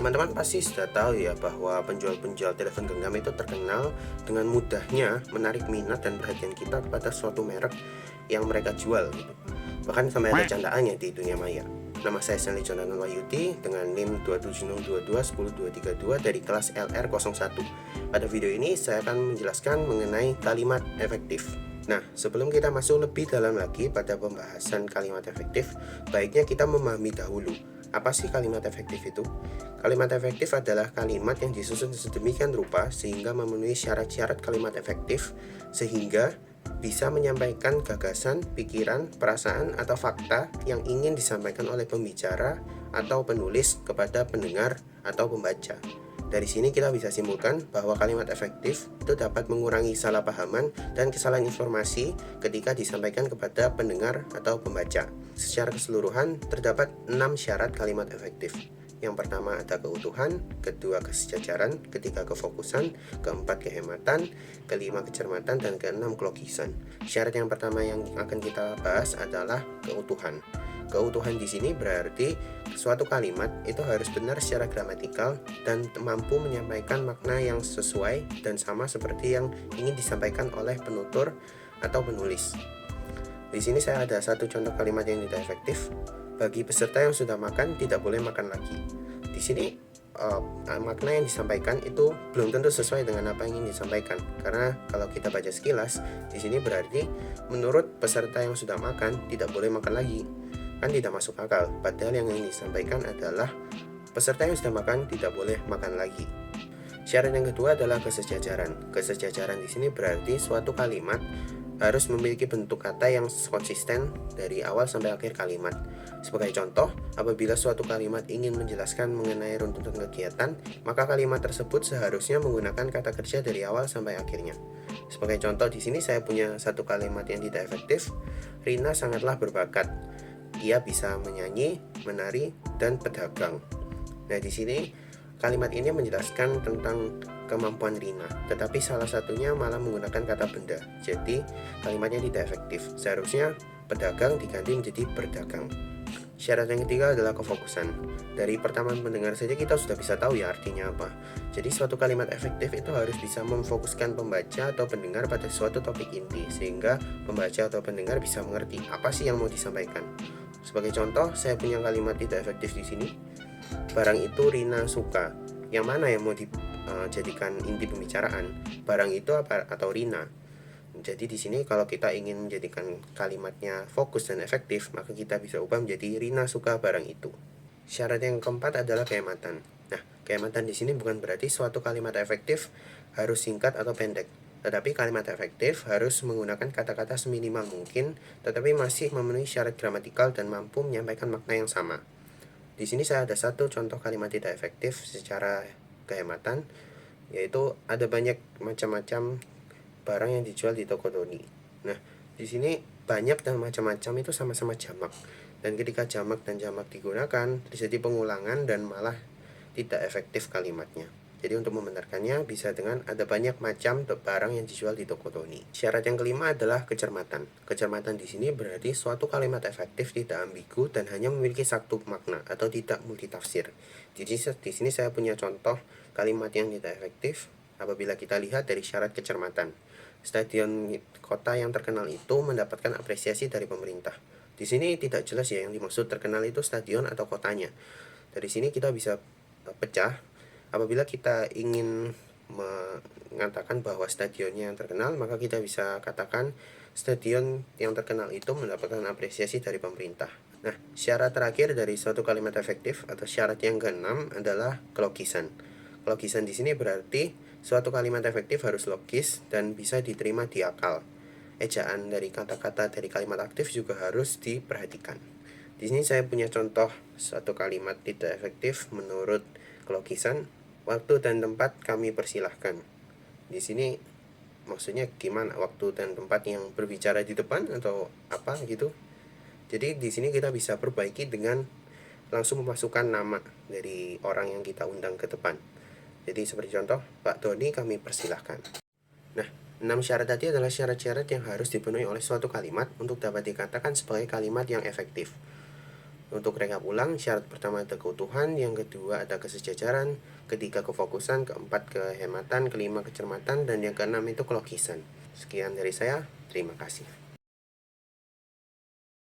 Teman-teman pasti sudah tahu ya bahwa penjual-penjual telepon genggam itu terkenal dengan mudahnya menarik minat dan perhatian kita kepada suatu merek yang mereka jual gitu. Bahkan sampai ada candaannya di dunia maya. Nama saya Stanley Jonathan Wahyudi dengan NIM 27022 dari kelas LR01. Pada video ini saya akan menjelaskan mengenai kalimat efektif. Nah, sebelum kita masuk lebih dalam lagi pada pembahasan kalimat efektif, baiknya kita memahami dahulu, apa sih kalimat efektif itu? Kalimat efektif adalah kalimat yang disusun sedemikian rupa sehingga memenuhi syarat-syarat kalimat efektif, sehingga bisa menyampaikan gagasan, pikiran, perasaan, atau fakta yang ingin disampaikan oleh pembicara atau penulis kepada pendengar atau pembaca. Dari sini kita bisa simpulkan bahwa kalimat efektif itu dapat mengurangi salah pahaman dan kesalahan informasi ketika disampaikan kepada pendengar atau pembaca. Secara keseluruhan terdapat 6 syarat kalimat efektif. Yang pertama ada keutuhan, kedua kesejajaran, ketiga kefokusan, keempat kehematan, kelima kecermatan, dan keenam kelogisan. Syarat yang pertama yang akan kita bahas adalah keutuhan. Keutuhan di sini berarti suatu kalimat itu harus benar secara gramatikal dan mampu menyampaikan makna yang sesuai dan sama seperti yang ingin disampaikan oleh penutur atau penulis. Di sini saya ada satu contoh kalimat yang tidak efektif. Bagi peserta yang sudah makan tidak boleh makan lagi. Di sini makna yang disampaikan itu belum tentu sesuai dengan apa yang ingin disampaikan. Karena kalau kita baca sekilas, di sini berarti menurut peserta yang sudah makan tidak boleh makan lagi. Kan tidak masuk akal, padahal yang ingin disampaikan adalah peserta yang sudah makan tidak boleh makan lagi. Syarat yang kedua adalah kesejajaran. Kesejajaran di sini berarti suatu kalimat harus memiliki bentuk kata yang konsisten dari awal sampai akhir kalimat. Sebagai contoh, apabila suatu kalimat ingin menjelaskan mengenai runtutan kegiatan, maka kalimat tersebut seharusnya menggunakan kata kerja dari awal sampai akhirnya. Sebagai contoh di sini saya punya satu kalimat yang tidak efektif. Rina sangatlah berbakat. Ia bisa menyanyi, menari, dan pedagang. Nah, di sini kalimat ini menjelaskan tentang kemampuan Rina, tetapi salah satunya malah menggunakan kata benda. Jadi, kalimatnya tidak efektif. Seharusnya pedagang diganti menjadi berdagang. Syarat yang ketiga adalah kefokusan. Dari pertama mendengar saja kita sudah bisa tahu ya artinya apa. Jadi suatu kalimat efektif itu harus bisa memfokuskan pembaca atau pendengar pada suatu topik inti, sehingga pembaca atau pendengar bisa mengerti apa sih yang mau disampaikan. Sebagai contoh, saya punya kalimat tidak efektif di sini. Barang itu Rina suka. Yang mana yang mau dijadikan inti pembicaraan? Barang itu apa atau Rina? Jadi di sini kalau kita ingin menjadikan kalimatnya fokus dan efektif, maka kita bisa ubah menjadi Rina suka barang itu. Syarat yang keempat adalah kehematan. Nah, kehematan di sini bukan berarti suatu kalimat efektif harus singkat atau pendek. Tetapi kalimat efektif harus menggunakan kata-kata seminimal mungkin, tetapi masih memenuhi syarat gramatikal dan mampu menyampaikan makna yang sama. Di sini saya ada satu contoh kalimat tidak efektif secara kehematan, yaitu ada banyak macam-macam barang yang dijual di toko Doni. Nah, di sini banyak dan macam-macam itu sama-sama jamak. Dan ketika jamak dan jamak digunakan, terjadi pengulangan dan malah tidak efektif kalimatnya. Jadi untuk membenarkannya bisa dengan ada banyak macam barang yang dijual di toko Doni. Syarat yang kelima adalah kecermatan. Kecermatan di sini berarti suatu kalimat efektif tidak ambigu dan hanya memiliki satu makna atau tidak multitafsir. Jadi di sini saya punya contoh kalimat yang tidak efektif apabila kita lihat dari syarat kecermatan. Stadion kota yang terkenal itu mendapatkan apresiasi dari pemerintah. Di sini tidak jelas ya yang dimaksud terkenal itu stadion atau kotanya. Dari sini kita bisa pecah. Apabila kita ingin mengatakan bahwa stadionnya yang terkenal, maka kita bisa katakan stadion yang terkenal itu mendapatkan apresiasi dari pemerintah. Nah, syarat terakhir dari suatu kalimat efektif atau syarat yang keenam adalah kelogisan. Kelogisan di sini berarti suatu kalimat efektif harus logis dan bisa diterima di akal. Ejaan dari kata-kata dari kalimat aktif juga harus diperhatikan. Di sini saya punya contoh suatu kalimat tidak efektif menurut kelogisan. Waktu dan tempat kami persilahkan. Di sini maksudnya gimana? Waktu dan tempat yang berbicara di depan atau apa gitu? Jadi di sini kita bisa perbaiki dengan langsung memasukkan nama dari orang yang kita undang ke depan. Jadi seperti contoh, Pak Doni kami persilahkan. Nah, 6 syarat tadi adalah syarat-syarat yang harus dipenuhi oleh suatu kalimat untuk dapat dikatakan sebagai kalimat yang efektif. Untuk rekap ulang, syarat pertama ada keutuhan, yang kedua ada kesejajaran, ketiga kefokusan, keempat kehematan, kelima kecermatan, dan yang keenam itu kelogisan. Sekian dari saya, terima kasih.